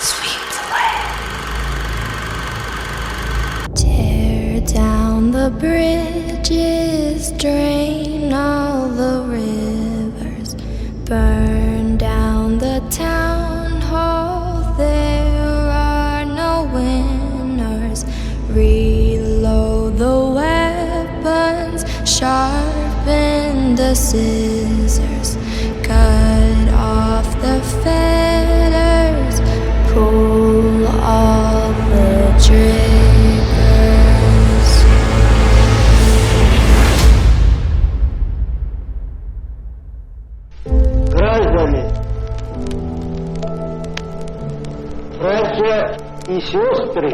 Sweet land. Tear down the bridges, drain all the rivers, burn down the town hall. There are no winners. Reload the weapons, sharpen the scissors, cut off the fetters, pull all the triggers. Граждане, братья и сестры,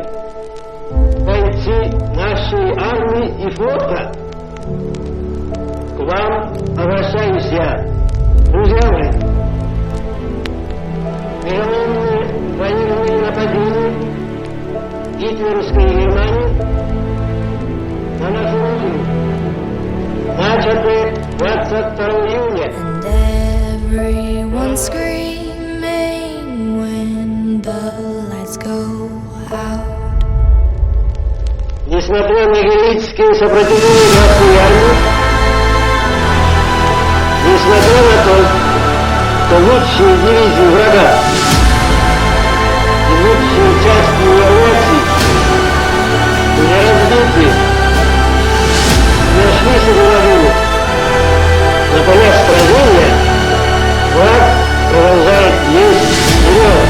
бойцы нашей армии и флота, к вам обращаюсь я, друзья мои. Переломные военные нападения гитлеровской Германии на нашу родину начаты 22 июня. And everyone's screaming when the lights go out. Несмотря на героическое сопротивление нашей армии, несмотря на то, что лучшие дивизии врага и лучшие части авиации были разбиты, нашли согласование на полях сражения, враг продолжает есть вперед,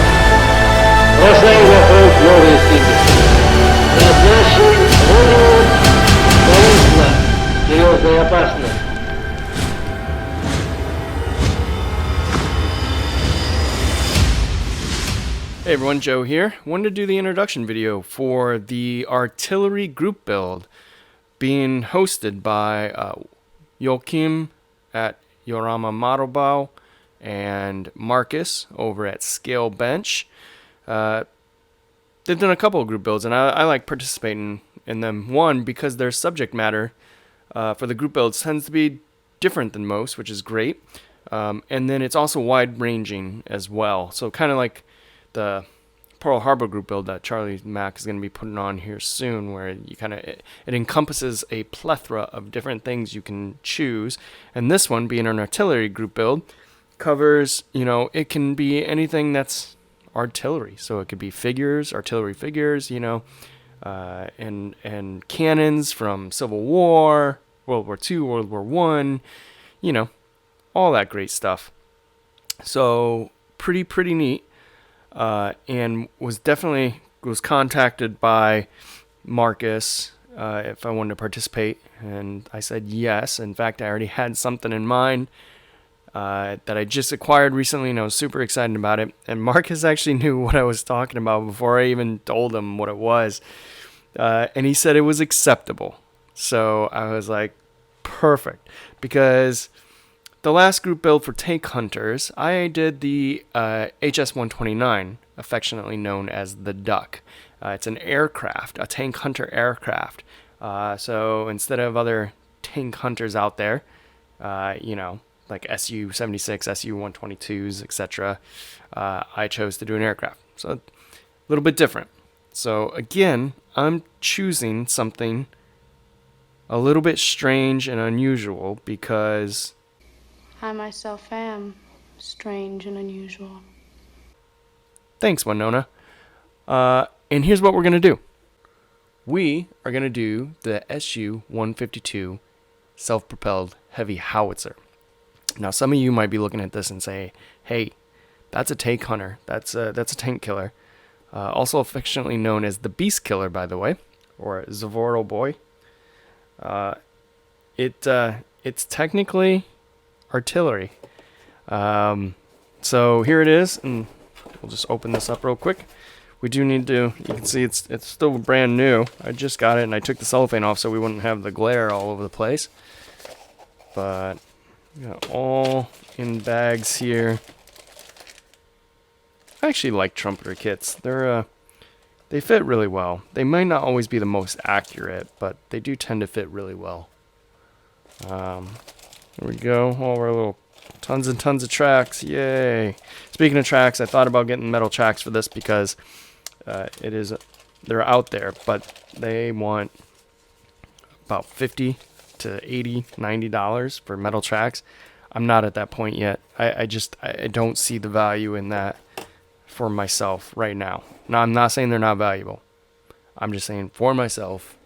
бросая на фронт новые силы. Над нашей Родиной нависла серьезная опасность. Hey everyone, Joe here. Wanted to do the introduction video for the artillery group build being hosted by Joachim at Yorama Marobau and Marcus over at Scale Bench. They've done a couple of group builds and I like participating in them. One, because their subject matter for the group builds tends to be different than most, which is great. And then it's also wide-ranging as well. So kind of like the Pearl Harbor group build that Charlie Mack is going to be putting on here soon, where you it encompasses a plethora of different things you can choose. And this one, being an artillery group build, covers, it can be anything that's artillery. So it could be figures, artillery figures, and cannons from Civil War, World War II, World War I, all that great stuff. So pretty neat. And was contacted by Marcus if I wanted to participate, and I said yes. In fact, I already had something in mind that I just acquired recently, and I was super excited about it. And Marcus actually knew what I was talking about before I even told him what it was, and he said it was acceptable. So I was like, perfect, because the last group build for Tank Hunters, I did the HS-129, affectionately known as the Duck. It's an aircraft, a Tank Hunter aircraft. So instead of other Tank Hunters out there, like Su-76, Su-122s, etc., I chose to do an aircraft. So a little bit different. So again, I'm choosing something a little bit strange and unusual because I myself am strange and unusual. Thanks, Winona. And here's what we're going to do. We are going to do the Su-152 self-propelled heavy howitzer. Now, some of you might be looking at this and say, hey, that's a tank hunter. That's a tank killer. Also affectionately known as the Beast Killer, by the way, or Zavoro Boy. It's technically artillery. So here it is, and we'll just open this up real quick. We do need to, you can see it's still brand new. I just got it and I took the cellophane off so we wouldn't have the glare all over the place. But we got all in bags here. I actually like trumpeter kits. They fit really well. They might not always be the most accurate, but they do tend to fit really well. There we go. All our little Tons and tons of tracks. Yay. Speaking of tracks, I thought about getting metal tracks for this because they're out there, but they want about $50 to $80, $90 for metal tracks. I'm not at that point yet. I don't see the value in that for myself right now. Now, I'm not saying they're not valuable. I'm just saying for myself,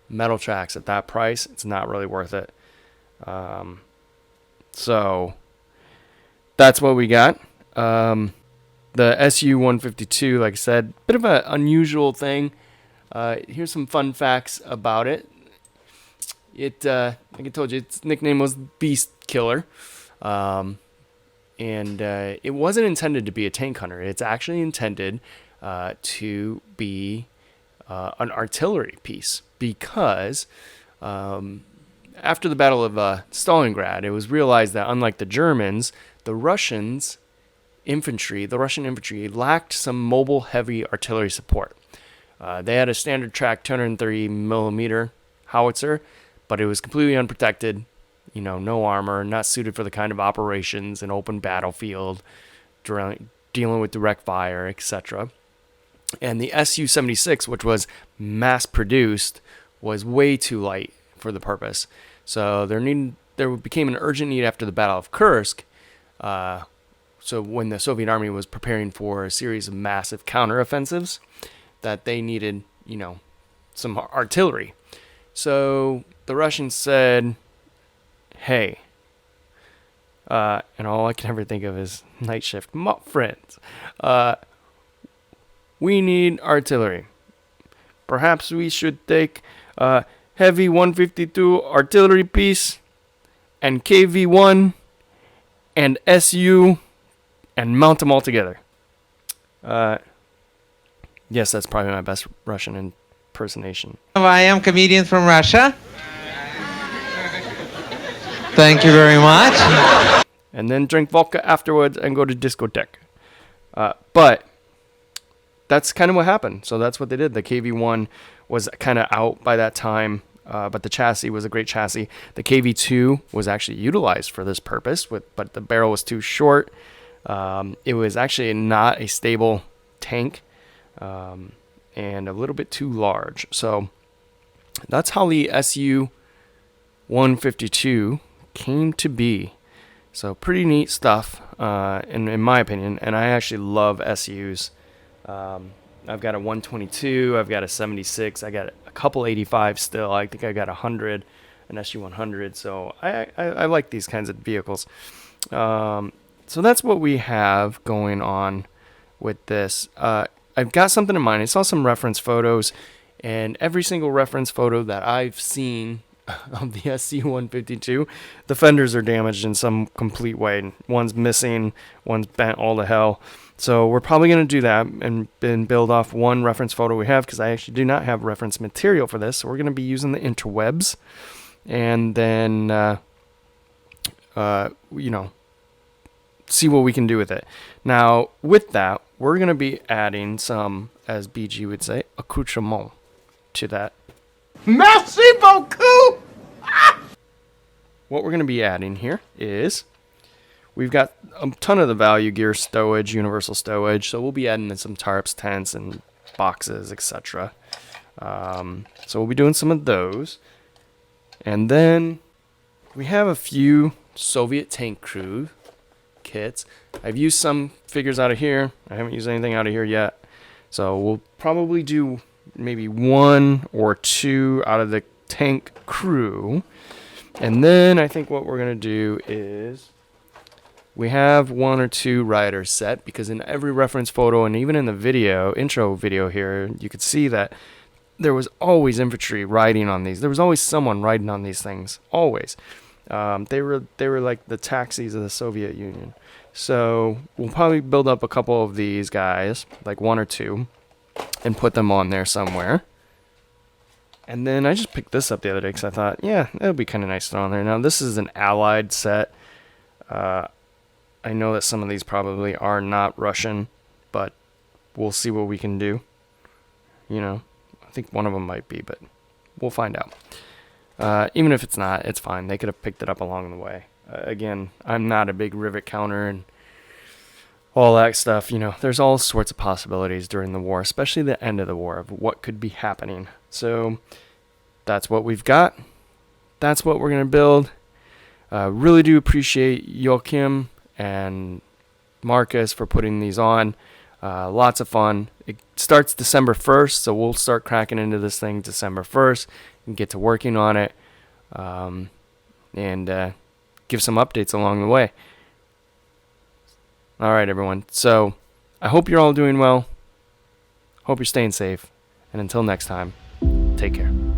metal tracks at that price, it's not really worth it. So that's what we got. The SU-152, like I said, bit of an unusual thing. Here's some fun facts about it. Like I told you, its nickname was Beast Killer. And it wasn't intended to be a tank hunter. It's actually intended to be an artillery piece because after the Battle of Stalingrad, it was realized that unlike the Germans, the Russian infantry lacked some mobile heavy artillery support. They had a standard track 230 millimeter howitzer, but it was completely unprotected, no armor, not suited for the kind of operations in open battlefield, dealing with direct fire, etc. And the Su-76, which was mass produced, was way too light for the purpose. So there became an urgent need after the Battle of Kursk. So when the Soviet army was preparing for a series of massive counteroffensives, that they needed, some artillery. So the Russians said, hey, and all I can ever think of is Night Shift, friends, we need artillery. Perhaps we should take heavy 152 artillery piece and KV-1 and SU and mount them all together. Yes, that's probably my best Russian impersonation. I am comedian from Russia. Thank you very much. And then drink vodka afterwards and go to discotheque. But that's kind of what happened. So that's what they did. The KV-1 was kind of out by that time, but the chassis was a great chassis. The KV-2 was actually utilized for this purpose, but the barrel was too short. It was actually not a stable tank and a little bit too large. So that's how the SU-152 came to be. So pretty neat stuff, in my opinion. And I actually love SUs. I've got a 122. I've got a 76. I got a couple 85 still. I think I got 100, an SU-100. So I like these kinds of vehicles. So that's what we have going on with this. I've got something in mind. I saw some reference photos, and every single reference photo that I've seen of the SU-152, the fenders are damaged in some complete way. One's missing, one's bent all to hell. So we're probably going to do that and build off one reference photo we have, because I actually do not have reference material for this. So we're going to be using the interwebs, and then, see what we can do with it. Now, with that, we're going to be adding some, as BG would say, accoutrement to that. Merci beaucoup. What we're going to be adding here is we've got a ton of the value gear stowage, universal stowage. So we'll be adding in some tarps, tents, and boxes, etc. So we'll be doing some of those. And then we have a few Soviet tank crew kits. I've used some figures out of here. I haven't used anything out of here yet. So we'll probably do maybe one or two out of the tank crew. And then I think what we're going to do is we have one or two riders set, because in every reference photo and even in the intro video here, you could see that there was always infantry riding on these. There was always someone riding on these things. Always. They were like the taxis of the Soviet Union. So we'll probably build up a couple of these guys, like one or two, and put them on there somewhere. And then I just picked this up the other day because I thought, yeah, that would be kind of nice to throw on there. Now, this is an Allied set. I know that some of these probably are not Russian, but we'll see what we can do. I think one of them might be, but we'll find out. Even if it's not, it's fine. They could have picked it up along the way. Again, I'm not a big rivet counter and all that stuff. You know, there's all sorts of possibilities during the war, especially the end of the war, of what could be happening. So that's what we've got. That's what we're going to build. Really do appreciate Joachim and Marcus for putting these on. Lots of fun. It starts December 1st, so we'll start cracking into this thing December 1st and get to working on it, and give some updates along the way. All right, everyone. So I hope you're all doing well. Hope you're staying safe. And until next time, take care.